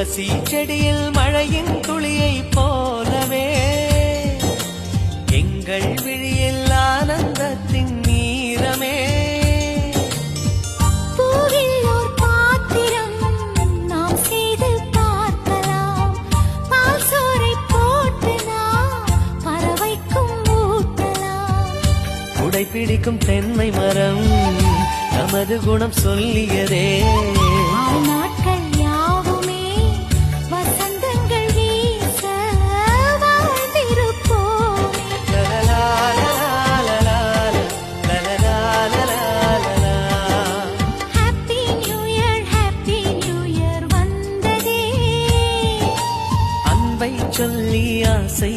துளசி செடியில் மழையின் துளியை போலவே எங்கள் விழியில் ஆனந்தத்தின் நீரமே. பூவில் ஓர் பாத்திரம் நாம் செய்து பார்க்கலாம். பால் சோறை போட்டு நாம் பறவைக்கும் ஊட்டலாம். குடை பிடிக்கும் தென்னை மரம் நமது குணம் சொல்லியதே. நாட்கள் யாவுமே வசந்தங்கள் வீச வாழ்ந்திருப்போமே. ஹாப்பி நியூ இயர் வந்ததே. அன்பை சொல்லி ஆசை